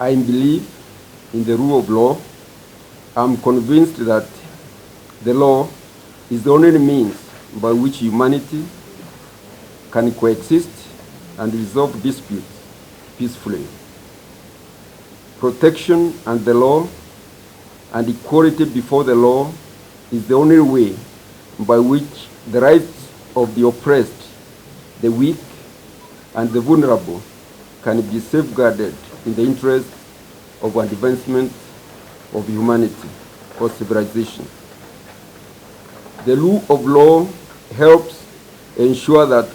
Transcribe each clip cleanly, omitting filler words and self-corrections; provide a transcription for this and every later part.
I believe in the rule of law. I'm convinced that the law is the only means by which humanity can coexist and resolve disputes peacefully. Protection and the law and equality before the law is the only way by which the rights of the oppressed, the weak, and the vulnerable can be safeguarded in the interest of advancement of humanity or civilization. The rule of law helps ensure that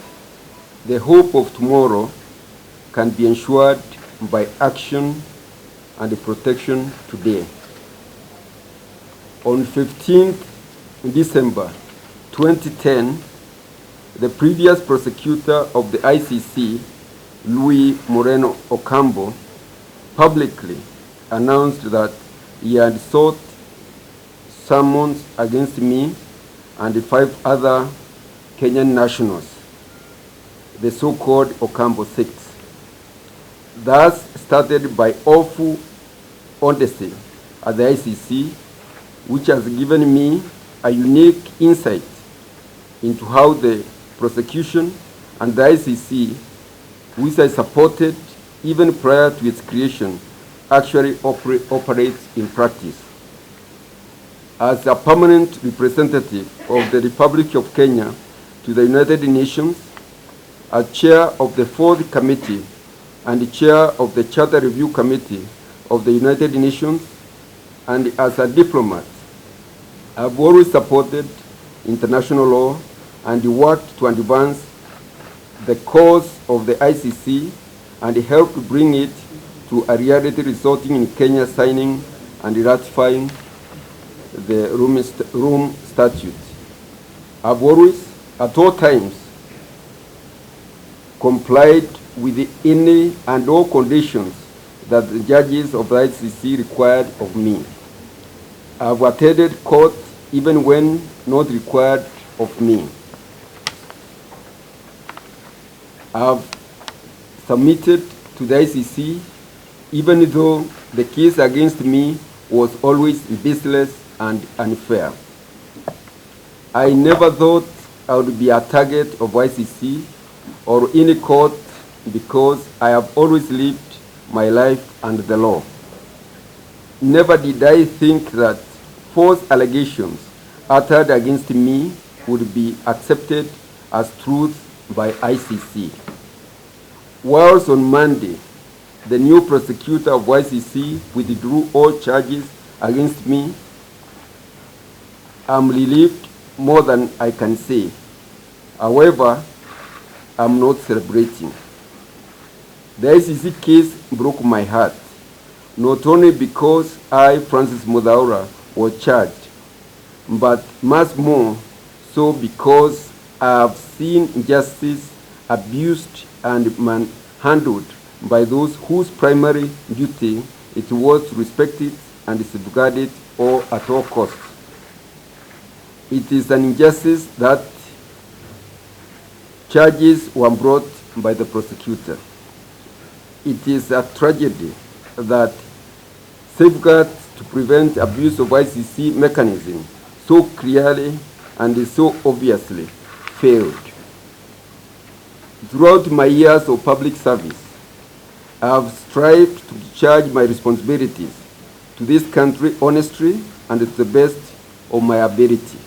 the hope of tomorrow can be ensured by action and protection today. On 15th December 2010, the previous prosecutor of the ICC, Luis Moreno Ocampo, publicly announced that he had sought summons against me and 5 other Kenyan nationals, the so-called Ocampo Six. Thus started by awful honesty at the ICC, which has given me a unique insight into how the prosecution and the ICC, which I supported even prior to its creation, actually operates in practice. As a permanent representative of the Republic of Kenya to the United Nations, as chair of the 4th Committee and chair of the Charter Review Committee of the United Nations, and as a diplomat, I've always supported international law and worked to advance the cause of the ICC and helped bring it to a reality, resulting in Kenya signing and ratifying the Rome Statute. I've always, at all times, complied with any and all conditions that the judges of the ICC required of me. I've attended court even when not required of me. I've submitted to the ICC even though the case against me was always baseless and unfair. I never thought I would be a target of ICC or any court because I have always lived my life under the law. Never did I think that false allegations uttered against me would be accepted as truth by ICC. Whilst on Monday, the new prosecutor of ICC withdrew all charges against me, I'm relieved more than I can say. However, I'm not celebrating. The ICC case broke my heart, not only because I, Francis Muthaura, was charged, but much more so because I have seen injustice abused and manhandled by those whose primary duty it was to respect it and safeguard it at all costs. It is an injustice that charges were brought by the prosecutor. It is a tragedy that safeguards to prevent abuse of ICC mechanism so clearly and so obviously failed. Throughout my years of public service, I have strived to discharge my responsibilities to this country honestly and to the best of my ability.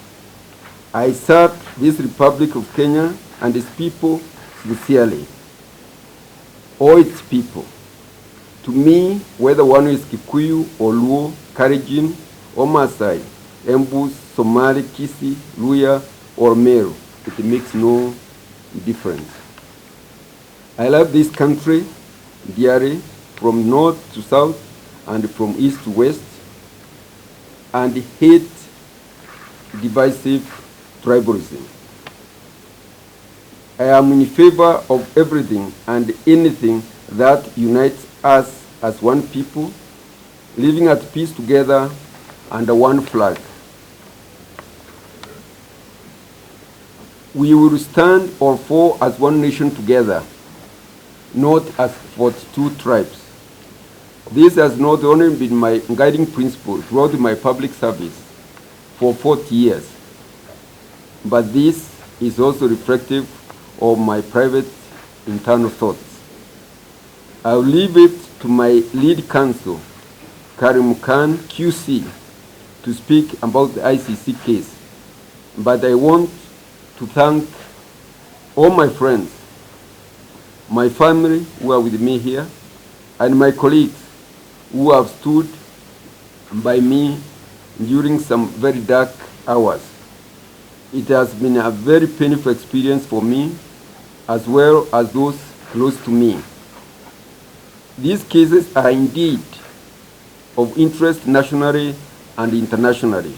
I serve this Republic of Kenya and its people sincerely. All its people. To me, whether one is Kikuyu or Luo, Kalenjin or Maasai, Embu, Somali, Kisii, Luhya or Meru, it makes no difference. I love this country dearly, from north to south and from east to west, and hate divisive tribalism. I am in favor of everything and anything that unites us as one people, living at peace together under one flag. We will stand or fall as one nation together, not as 42 tribes. This has not only been my guiding principle throughout my public service for 40 years, but this is also reflective of my private internal thoughts. I'll leave it to my lead counsel, Karim Khan, QC, to speak about the ICC case, but I want to thank all my friends, my family who are with me here, and my colleagues who have stood by me during some very dark hours. It has been a very painful experience for me, as well as those close to me. These cases are indeed of interest nationally and internationally,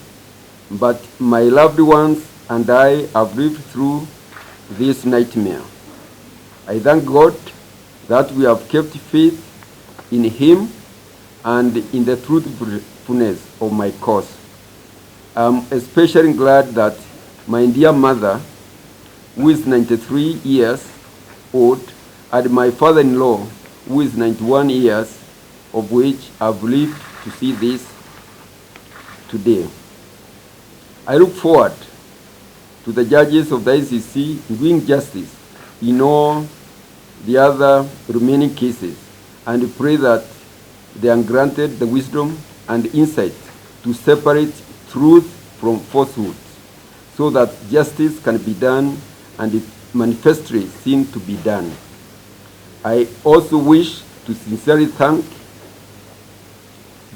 but my loved ones and I have lived through this nightmare. I thank God that we have kept faith in Him and in the truthfulness of my cause. I'm especially glad that my dear mother, who is 93 years old, and my father-in-law, who is 91 years, of which I've lived to see this today. I look forward to the judges of the ICC doing justice in all the other remaining cases, and pray that they are granted the wisdom and insight to separate truth from falsehood, so that justice can be done and it manifestly seen to be done. I also wish to sincerely thank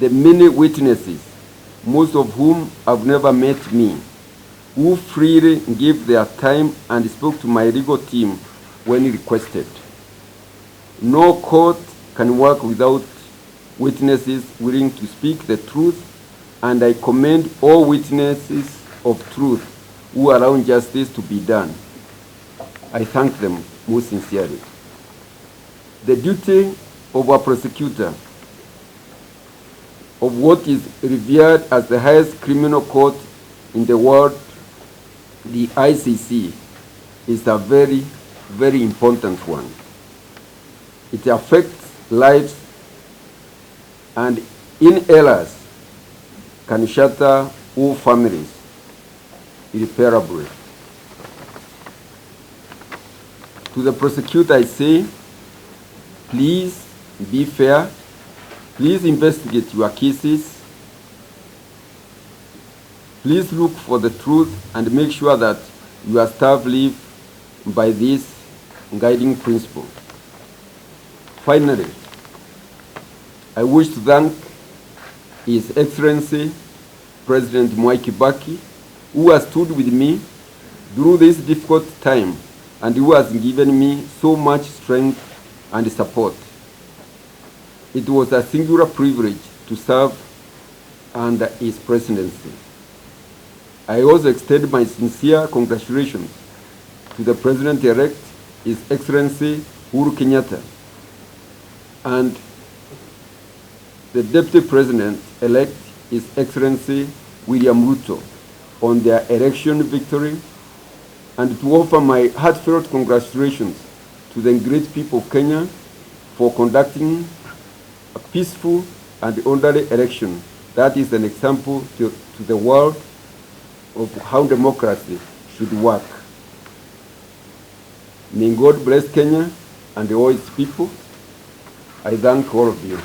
the many witnesses, most of whom have never met me, who freely gave their time and spoke to my legal team when requested. No court can work without witnesses willing to speak the truth, and I commend all witnesses of truth who allow justice to be done. I thank them most sincerely. The duty of a prosecutor of what is revered as the highest criminal court in the world, the ICC, is a very, very important one. It affects lives, and in errors can shatter whole families irreparably. To the prosecutor I say, please be fair, please investigate your cases, please look for the truth and make sure that your staff live by this guiding principle. Finally, I wish to thank His Excellency President Mwai Kibaki, who has stood with me through this difficult time and who has given me so much strength and support. It was a singular privilege to serve under his presidency. I also extend my sincere congratulations to the President-elect, His Excellency Uhuru Kenyatta, and the Deputy President-elect, His Excellency William Ruto, on their election victory, and to offer my heartfelt congratulations to the great people of Kenya for conducting a peaceful and orderly election that is an example to the world of how democracy should work. May God bless Kenya and all its people. I thank all of you.